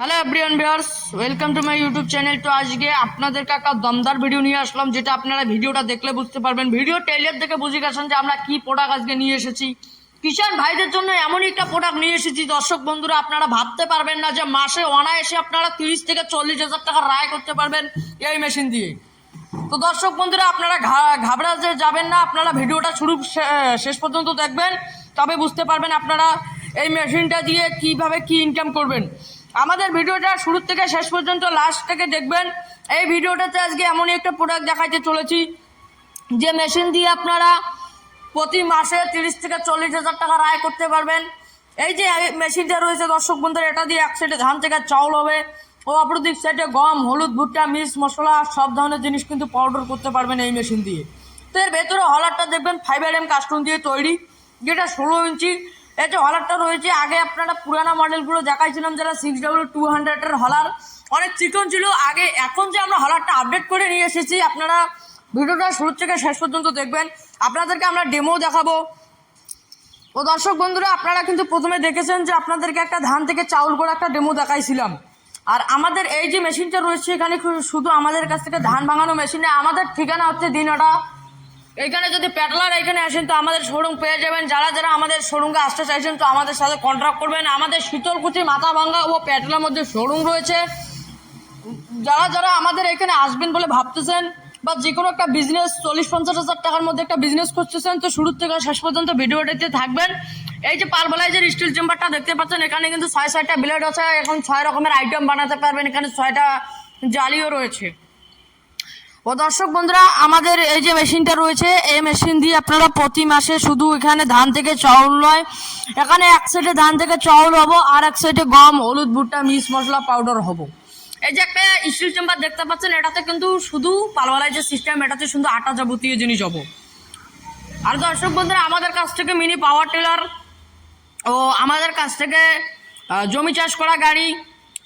Hello everyone viewers, welcome to my YouTube channel. তো আজকে আপনাদেরকে একটা দমদার ভিডিও নিয়ে আসলাম, যেটা আপনারা ভিডিওটা দেখলে বুঝতে পারবেন। ভিডিও ট্রেলার দেখে বুঝে গেছেন যে আমরা কি প্রোডাক্ট আজকে নিয়ে এসেছি। কিষান ভাইদের জন্য এমনই একটা প্রোডাক্ট নিয়ে এসেছি দর্শক বন্ধুরা, আপনারা ভাবতে পারবেন না যে মাসে অনায়াসে আপনারা 30 থেকে 40 হাজার টাকা রায় করতে পারবেন এই মেশিন দিয়ে। তো দর্শক বন্ধুরা, আপনারা ঘাবড়াতে যাবেন না, আপনারা ভিডিওটা শেষ পর্যন্ত দেখবেন, তবে বুঝতে পারবেন আপনারা এই মেশিনটা দিয়ে কিভাবে কি ইনকাম করবেন। আমাদের ভিডিওটা শুরু থেকে শেষ পর্যন্ত লাস্ট থেকে দেখবেন। এই ভিডিওটাতে আজকে এমনই একটা প্রোডাক্ট দেখাইতে চলেছি যে মেশিন দিয়ে আপনারা প্রতি মাসে 30 থেকে 40 হাজার টাকা আয় করতে পারবেন। এই যে মেশিনটা রয়েছে দর্শক বন্ধুরা, এটা দিয়ে এক সাইডে ধান থেকে চাউল হবে ও অপরদিক সাইডে গম, হলুদ, ভুট্টা, মিক্স মশলা সব ধরনের জিনিস কিন্তু পাউডার করতে পারবেন এই মেশিন দিয়ে। তো এর ভেতরে হলারটা দেখবেন 5mm কাস্টম দিয়ে তৈরি, যেটা 16 ইঞ্চি। এই যে হলারটা রয়েছে, আগে আপনারা পুরানা মডেলগুলো দেখাইছিলাম যারা 6W200 হলার, অনেক চিকন ছিল আগে। এখন যে আমরা হলারটা আপডেট করে নিয়ে এসেছি, আপনারা ভিডিওটা শুরু থেকে শেষ পর্যন্ত দেখবেন, আপনাদেরকে আমরা ডেমো দেখাবো। ও দর্শক বন্ধুরা, আপনারা কিন্তু প্রথমে দেখেছেন যে আপনাদেরকে একটা ধান থেকে চাউল করে একটা ডেমো দেখাইছিলাম। আর আমাদের এই যে মেশিনটা রয়েছে, এখানে শুধু আমাদের কাছ থেকে ধান ভাঙানো মেশিনে। আমাদের ঠিকানা হচ্ছে দিনহাটা। এখানে যদি প্যাটলার এখানে আসেন তো আমাদের শোরুম পেয়ে যাবেন। যারা যারা আমাদের শোরুমে আসতে চাইছেন তো আমাদের সাথে কন্ট্যাক্ট করবেন। আমাদের শীতলকুচি, মাথাভাঙ্গা ও প্যাটলার মধ্যে শোরুম রয়েছে। যারা যারা আমাদের এখানে আসবেন বলে ভাবতেছেন বা যে কোনো একটা বিজনেস 40-50 হাজার টাকার মধ্যে একটা বিজনেস করতেছেন, তো শুরু থেকে শেষ পর্যন্ত ভিডিওটাতে থাকবেন। এই যে পারবলাইজের স্টিল চেম্বারটা দেখতে পাচ্ছেন, এখানে কিন্তু 6টা ব্লেড আছে। এখন 6 রকমের আইটেম বানাতে পারবেন। এখানে 6টা জালিও রয়েছে। ও দর্শক বন্ধুরা, আমাদের এই যে মেশিনটা রয়েছে, এই মেশিন দিয়ে আপনারা প্রতি মাসে শুধু এখানে ধান থেকে চাউল নয়, এখানে এক সাইডে ধান থেকে চাউল হবো আর এক সাইডে গম, হলুদ, ভুট্টা, মিক্স মশলা পাউডার হবো। এই যে একটা স্টিল চেম্বার দেখতে পাচ্ছেন, এটাতে কিন্তু শুধু পালওয়ালায় যে সিস্টেম, এটাতে শুধু আটা যাবতীয় জিনিস হবো। আর দর্শক বন্ধুরা, আমাদের কাছ থেকে মিনি পাওয়ার টিলার ও আমাদের কাছ থেকে জমি চাষ করা গাড়ি,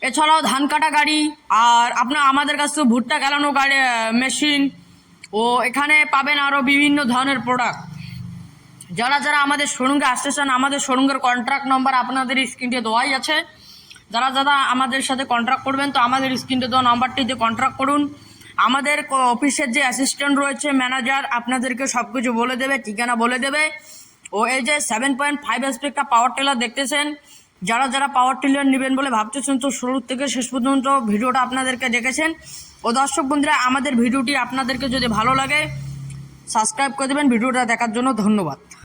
এছাড়াও ধান কাটা গাড়ি, আর আমাদের কাছ থেকে ভুট্টা গালানো গাড়ি মেশিন, ও এখানে পাবেন আরও বিভিন্ন ধরনের প্রোডাক্ট। যারা যারা আমাদের শোরুমে আসতে চান, আমাদের শোরুমের কন্ট্রাক্ট নম্বর আপনাদের স্ক্রিনে দেওয়াই আছে। যারা যারা আমাদের সাথে কন্ট্রাক্ট করবেন তো আমাদের স্ক্রিনে দেওয়া নাম্বারটিতে কন্ট্রাক্ট করুন। আমাদের অফিসের যে অ্যাসিস্ট্যান্ট রয়েছে, ম্যানেজার, আপনাদেরকে সব কিছু বলে দেবে, ঠিকানা বলে দেবে। ও এই যে 7.5 HP একটা পাওয়ার টিলার দেখতেছেন, যারা যারা পাওয়ার টিলার নেবেন বলে ভাবতেছেন তো শুরু থেকে শেষ পর্যন্ত ভিডিওটা আপনাদেরকে দেখেছেন। ও দর্শক বন্ধুরা, আমাদের ভিডিওটি আপনাদেরকে যদি ভালো লাগে সাবস্ক্রাইব করে দেবেন। ভিডিওটা দেখার জন্য ধন্যবাদ।